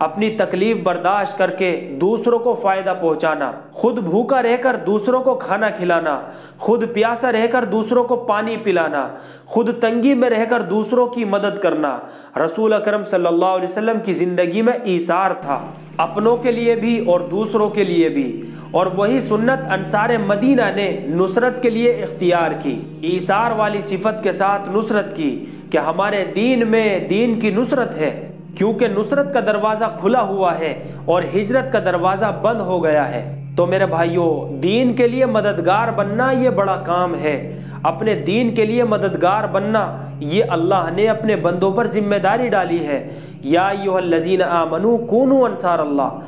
اپنی تکلیف برداشت کر کے دوسروں کو فائدہ پہنچانا، خود بھوکا رہ کر دوسروں کو کھانا کھلانا، خود پیاسا رہ کر دوسروں کو پانی پلانا، خود تنگی میں رہ کر دوسروں کی مدد کرنا رسول اکرم صلی اللہ علیہ وسلم کی زندگی میں ایثار تھا، اپنوں کے لیے بھی اور دوسروں کے لیے بھی۔ اور وہی سنت انصار مدینہ نے نصرت کے لیے اختیار کی، ایثار والی صفت کے ساتھ نصرت کی کہ ہمارے دین میں دین کی نصرت ہے، کیونکہ نصرت کا دروازہ کھلا ہوا ہے اور ہجرت کا دروازہ بند ہو گیا ہے۔ تو میرے بھائیوں، دین کے لیے مددگار بننا یہ بڑا کام ہے، اپنے دین کے لیے مددگار بننا یہ اللہ نے اپنے بندوں پر ذمہ داری ڈالی ہے۔ یا ایھا الذین آمنوا کونوا انصار اللہ،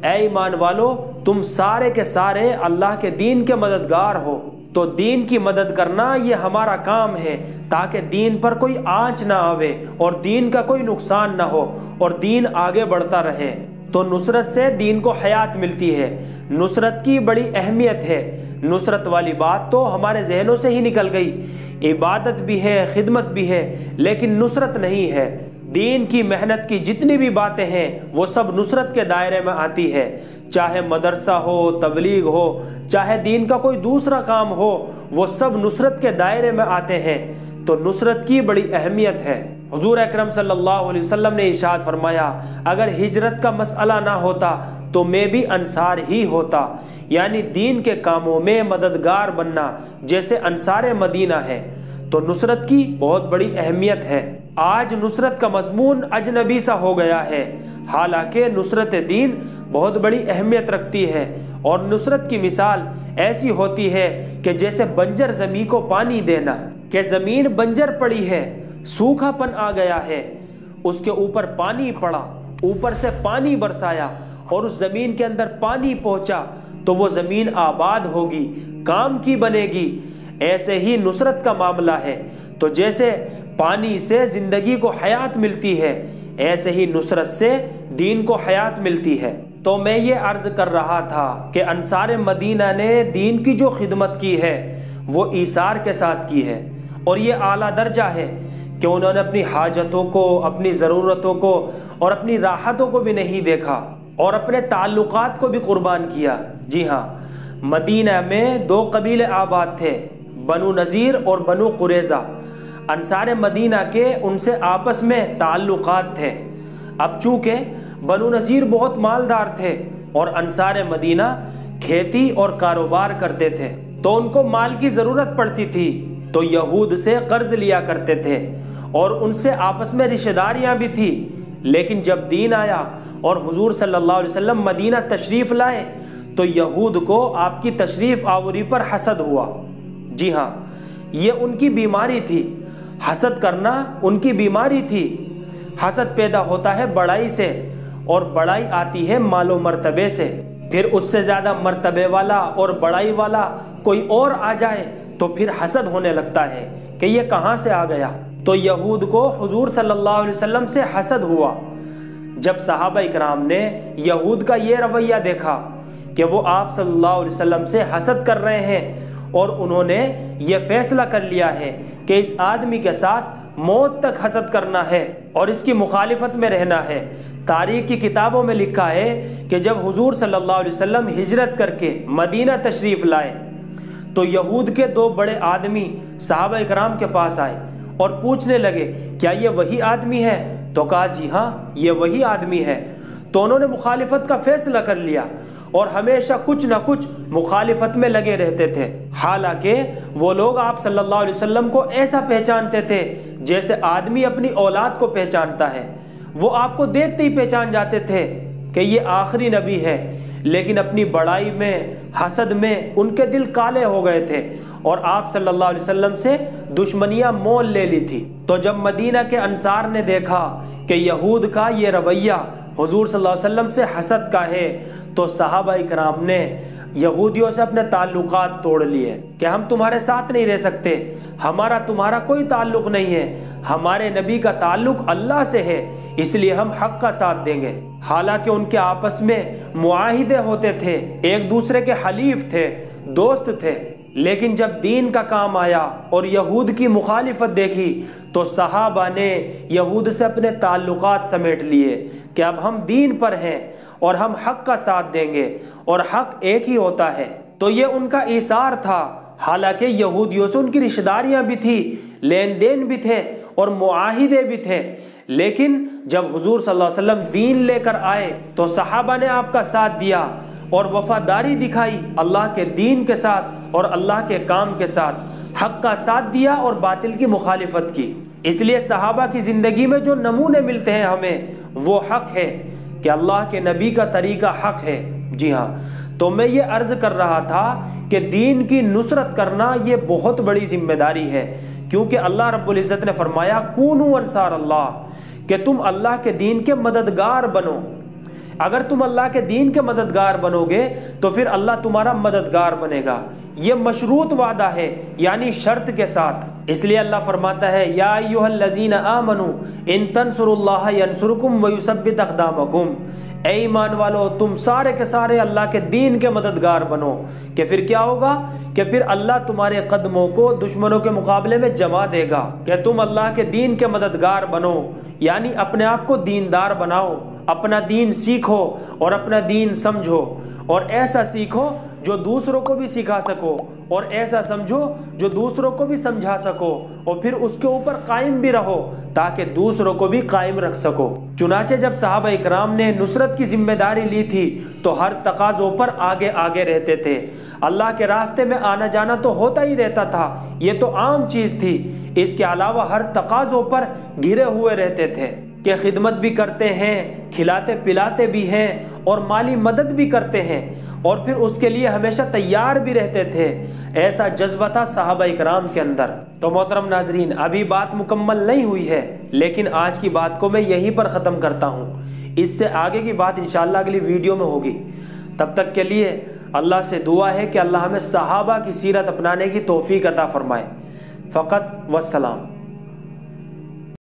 اے ایمان والو تم سارے کے سارے اللہ کے دین کے مددگار ہو۔ تو دین کی مدد کرنا یہ ہمارا کام ہے تاکہ دین پر کوئی آنچ نہ آوے اور دین کا کوئی نقصان نہ ہو اور دین آگے بڑھتا رہے۔ تو نصرت سے دین کو حیات ملتی ہے، نصرت کی بڑی اہمیت ہے۔ نصرت والی بات تو ہمارے ذہنوں سے ہی نکل گئی، عبادت بھی ہے، خدمت بھی ہے، لیکن نصرت نہیں ہے۔ دین کی محنت کی جتنی بھی باتیں ہیں وہ سب نصرت کے دائرے میں آتی ہے، چاہے مدرسہ ہو، تبلیغ ہو، چاہے دین کا کوئی دوسرا کام ہو، وہ سب نصرت کے دائرے میں آتے ہیں۔ تو نصرت کی بڑی اہمیت ہے۔ حضور اکرم صلی اللہ علیہ وسلم نے ارشاد فرمایا، اگر ہجرت کا مسئلہ نہ ہوتا تو میں بھی انصار ہی ہوتا، یعنی دین کے کاموں میں مددگار بننا جیسے انصار مدینہ ہے۔ تو نصرت کی بہت بڑی اہمیت ہے۔ آج نصرت کا مضمون اجنبی سا ہو گیا ہے، حالانکہ نصرت دین بہت بڑی اہمیت رکھتی ہے۔ اور نصرت کی مثال ایسی ہوتی ہے کہ جیسے بنجر زمین کو پانی دینا، کہ زمین بنجر پڑی ہے، سوکھا پن آ گیا ہے، اس کے اوپر پانی پڑا، اوپر سے پانی برسایا اور اس زمین کے اندر پانی پہنچا تو وہ زمین آباد ہوگی، کام کی بنے گی۔ ایسے ہی نصرت کا معاملہ ہے۔ تو جیسے پانی سے زندگی کو حیات ملتی ہے، ایسے ہی نصرت سے دین کو حیات ملتی ہے۔ تو میں یہ عرض کر رہا تھا کہ انصار مدینہ نے دین کی جو خدمت کی ہے وہ ایثار کے ساتھ کی ہے، اور یہ اعلیٰ درجہ ہے کہ انہوں نے اپنی حاجتوں کو، اپنی ضرورتوں کو اور اپنی راحتوں کو بھی نہیں دیکھا اور اپنے تعلقات کو بھی قربان کیا۔ جی ہاں، مدینہ میں دو قبیلے آباد تھے، بنو نذیر اور بنو قریظہ۔ انصار مدینہ کے ان سے آپس میں تعلقات تھے۔ اب چونکہ بنو نذیر بہت مالدار تھے اور انصار مدینہ کھیتی اور کاروبار کرتے تھے، تو ان کو مال کی ضرورت پڑتی تھی تو یہود سے قرض لیا کرتے تھے اور ان سے آپس میں رشتہ داریاں بھی تھی۔ لیکن جب دین آیا اور حضور صلی اللہ علیہ وسلم مدینہ تشریف لائے تو یہود کو آپ کی تشریف آوری پر حسد ہوا۔ جی ہاں، یہ ان کی بیماری تھی، حسد کرنا ان کی بیماری تھی۔ حسد پیدا ہوتا ہے بڑائی سے، اور بڑائی آتی ہے مال و مرتبے سے۔ پھر اس سے زیادہ مرتبے والا اور بڑائی والا کوئی اور آ جائے تو پھر حسد ہونے لگتا ہے کہ یہ کہاں سے آ گیا۔ تو یہود کو حضور صلی اللہ علیہ وسلم سے حسد ہوا۔ جب صحابہ اکرام نے یہود کا یہ رویہ دیکھا کہ وہ آپ صلی اللہ علیہ وسلم سے حسد کر رہے ہیں، اور انہوں نے یہ فیصلہ کر لیا ہے کہ اس آدمی کے ساتھ موت تک حسد کرنا ہے اور اس کی مخالفت میں رہنا ہے۔ تاریخ کی کتابوں میں لکھا ہے کہ جب حضور صلی اللہ علیہ وسلم ہجرت کر کے مدینہ تشریف لائے تو یہود کے دو بڑے آدمی صحابہ اکرام کے پاس آئے اور پوچھنے لگے، کیا یہ وہی آدمی ہے؟ تو کہا جی ہاں، یہ وہی آدمی ہے۔ تو انہوں نے مخالفت کا فیصلہ کر لیا اور ہمیشہ کچھ نہ کچھ مخالفت میں لگے رہتے تھے، حالانکہ وہ لوگ آپ صلی اللہ علیہ وسلم کو ایسا پہچانتے تھے جیسے آدمی اپنی اولاد کو پہچانتا ہے۔ وہ آپ کو دیکھتے ہی پہچان جاتے تھے کہ یہ آخری نبی ہے، لیکن اپنی بڑائی میں، حسد میں ان کے دل کالے ہو گئے تھے اور آپ صلی اللہ علیہ وسلم سے دشمنیاں مول لے لی تھی۔ تو جب مدینہ کے انصار نے دیکھا کہ یہود کا یہ رویہ حضور صلی اللہ علیہ وسلم سے حسد کا ہے تو صحابہ اکرام نے یہودیوں سے اپنے تعلقات توڑ لیے کہ ہم تمہارے ساتھ نہیں رہ سکتے، ہمارا تمہارا کوئی تعلق نہیں ہے، ہمارے نبی کا تعلق اللہ سے ہے، اس لیے ہم حق کا ساتھ دیں گے۔ حالانکہ ان کے آپس میں معاہدے ہوتے تھے، ایک دوسرے کے حلیف تھے، دوست تھے، لیکن جب دین کا کام آیا اور یہود کی مخالفت دیکھی تو صحابہ نے یہود سے اپنے تعلقات سمیٹ لیے کہ اب ہم دین پر ہیں اور ہم حق کا ساتھ دیں گے اور حق ایک ہی ہوتا ہے۔ تو یہ ان کا ایثار تھا، حالانکہ یہودیوں سے ان کی رشتہ داریاں بھی تھی، لین دین بھی تھے اور معاہدے بھی تھے، لیکن جب حضور صلی اللہ علیہ وسلم دین لے کر آئے تو صحابہ نے آپ کا ساتھ دیا اور وفاداری دکھائی اللہ کے دین کے ساتھ اور اللہ کے کام کے ساتھ، حق کا ساتھ دیا اور باطل کی مخالفت کی۔ اس لیے صحابہ کی زندگی میں جو نمونے ملتے ہیں ہمیں، وہ حق ہے کہ اللہ کے نبی کا طریقہ حق ہے۔ جی ہاں، تو میں یہ عرض کر رہا تھا کہ دین کی نصرت کرنا یہ بہت بڑی ذمہ داری ہے، کیونکہ اللہ رب العزت نے فرمایا کونوا انصار اللہ، کہ تم اللہ کے دین کے مددگار بنو۔ اگر تم اللہ کے دین کے مددگار بنو گے تو پھر اللہ تمہارا مددگار بنے گا۔ یہ مشروط وعدہ ہے، یعنی شرط کے ساتھ۔ اس لیے اللہ فرماتا ہے یا ایھا الذین آمنوا ان تنصروا اللہ ینصرکم ویثبت اقدامکم، اے ایمان والو تم سارے کے سارے اللہ کے دین کے مددگار بنو، کہ پھر کیا ہوگا کہ پھر اللہ تمہارے قدموں کو دشمنوں کے مقابلے میں جما دے گا، کہ تم اللہ کے دین کے مددگار بنو، یعنی اپنے آپ کو دیندار بناؤ، اپنا دین سیکھو اور اپنا دین سمجھو، اور ایسا سیکھو جو دوسروں کو بھی سکھا سکو، اور ایسا سمجھو جو دوسروں کو بھی سمجھا سکو، اور پھر اس کے اوپر قائم بھی رہو تاکہ دوسروں کو بھی قائم رکھ سکو۔ چنانچہ جب صحابہ اکرام نے نصرت کی ذمہ داری لی تھی تو ہر تقاضوں پر آگے آگے رہتے تھے۔ اللہ کے راستے میں آنا جانا تو ہوتا ہی رہتا تھا، یہ تو عام چیز تھی۔ اس کے علاوہ ہر تقاضوں پر گھرے ہوئے رہتے تھے کہ خدمت بھی کرتے ہیں، کھلاتے پلاتے بھی ہیں اور مالی مدد بھی کرتے ہیں، اور پھر اس کے لیے ہمیشہ تیار بھی رہتے تھے۔ ایسا جذبہ تھا صحابہ اکرام کے اندر۔ تو محترم ناظرین، ابھی بات مکمل نہیں ہوئی ہے، لیکن آج کی بات کو میں یہیں پر ختم کرتا ہوں۔ اس سے آگے کی بات انشاءاللہ اگلی ویڈیو میں ہوگی۔ تب تک کے لیے اللہ سے دعا ہے کہ اللہ ہمیں صحابہ کی سیرت اپنانے کی توفیق عطا فرمائے۔ فقط والسلام۔